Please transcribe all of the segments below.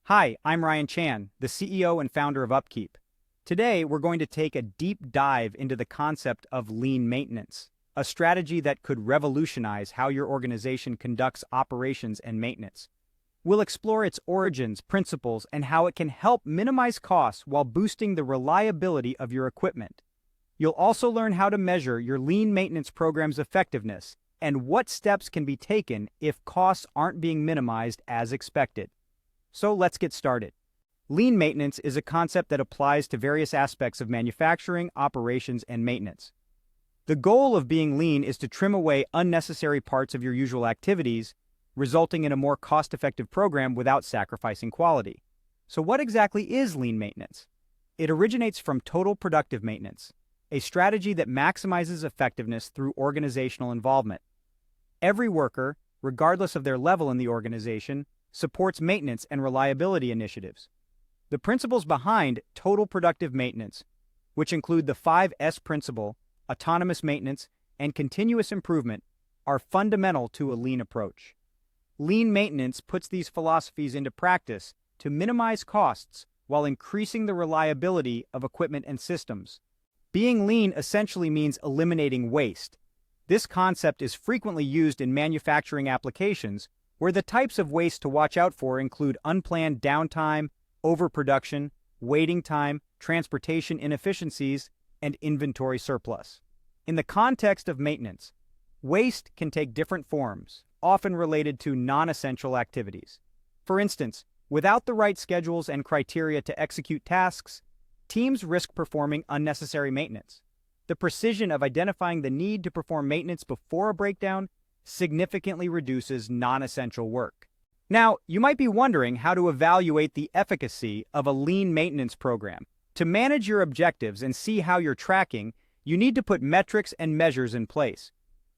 Hi, I'm Ryan Chan, the CEO and founder of UpKeep. Today, we're going to take a deep dive into the concept of lean maintenance, a strategy that could revolutionize how your organization conducts operations and maintenance. We'll explore its origins, principles, and how it can help minimize costs while boosting the reliability of your equipment. You'll also learn how to measure your lean maintenance program's effectiveness and what steps can be taken if costs aren't being minimized as expected. So let's get started. Lean maintenance is a concept that applies to various aspects of manufacturing, operations, and maintenance. The goal of being lean is to trim away unnecessary parts of your usual activities, resulting in a more cost-effective program without sacrificing quality. So what exactly is lean maintenance? It originates from total productive maintenance, a strategy that maximizes effectiveness through organizational involvement. Every worker, regardless of their level in the organization, supports maintenance and reliability initiatives. The principles behind total productive maintenance, which include the 5S principle, autonomous maintenance, and continuous improvement, are fundamental to a lean approach. Lean maintenance puts these philosophies into practice to minimize costs while increasing the reliability of equipment and systems. Being lean essentially means eliminating waste. This concept is frequently used in manufacturing applications where the types of waste to watch out for include unplanned downtime, overproduction, waiting time, transportation inefficiencies, and inventory surplus. In the context of maintenance, waste can take different forms, often related to non-essential activities. For instance, without the right schedules and criteria to execute tasks, teams risk performing unnecessary maintenance. The precision of identifying the need to perform maintenance before a breakdown significantly reduces non-essential work. Now, you might be wondering how to evaluate the efficacy of a lean maintenance program. To manage your objectives and see how you're tracking, you need to put metrics and measures in place.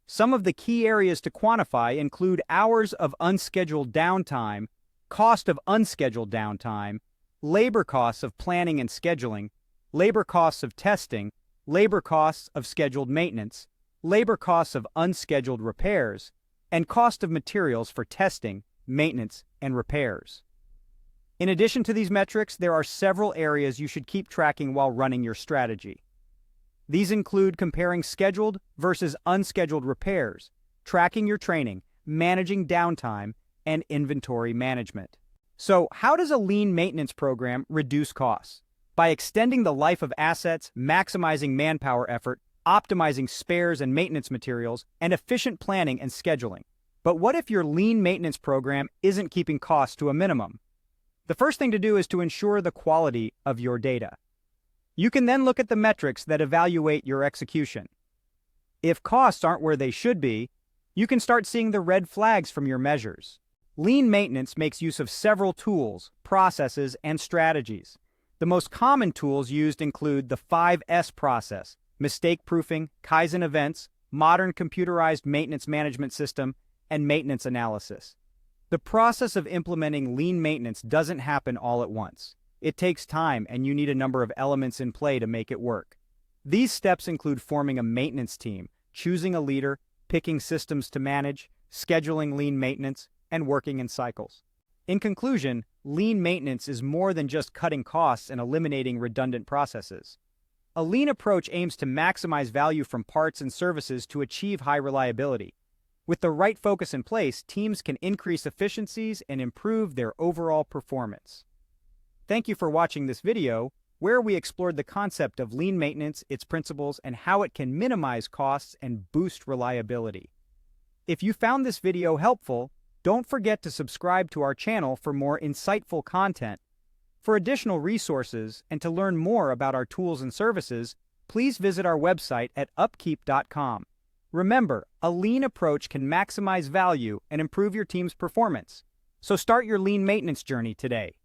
Some of the key areas to quantify include hours of unscheduled downtime, cost of unscheduled downtime, labor costs of planning and scheduling, labor costs of testing, labor costs of scheduled maintenance, labor costs of unscheduled repairs, and cost of materials for testing, maintenance, and repairs. In addition to these metrics, there are several areas you should keep tracking while running your strategy. These include comparing scheduled versus unscheduled repairs, tracking your training, managing downtime, and inventory management. So, how does a lean maintenance program reduce costs? By extending the life of assets, maximizing manpower effort, optimizing spares and maintenance materials, and efficient planning and scheduling. But what if your lean maintenance program isn't keeping costs to a minimum? The first thing to do is to ensure the quality of your data. You can then look at the metrics that evaluate your execution. If costs aren't where they should be, you can start seeing the red flags from your measures. Lean maintenance makes use of several tools, processes, and strategies. The most common tools used include the 5S process, mistake proofing, Kaizen events, modern computerized maintenance management system, and maintenance analysis. The process of implementing lean maintenance doesn't happen all at once. It takes time, and you need a number of elements in play to make it work. These steps include forming a maintenance team, choosing a leader, picking systems to manage, scheduling lean maintenance, and working in cycles. In conclusion, lean maintenance is more than just cutting costs and eliminating redundant processes. A lean approach aims to maximize value from parts and services to achieve high reliability. With the right focus in place, teams can increase efficiencies and improve their overall performance. Thank you for watching this video, where we explored the concept of lean maintenance, its principles, and how it can minimize costs and boost reliability. If you found this video helpful, don't forget to subscribe to our channel for more insightful content. For additional resources and to learn more about our tools and services, please visit our website at upkeep.com. Remember, a lean approach can maximize value and improve your team's performance. So start your lean maintenance journey today.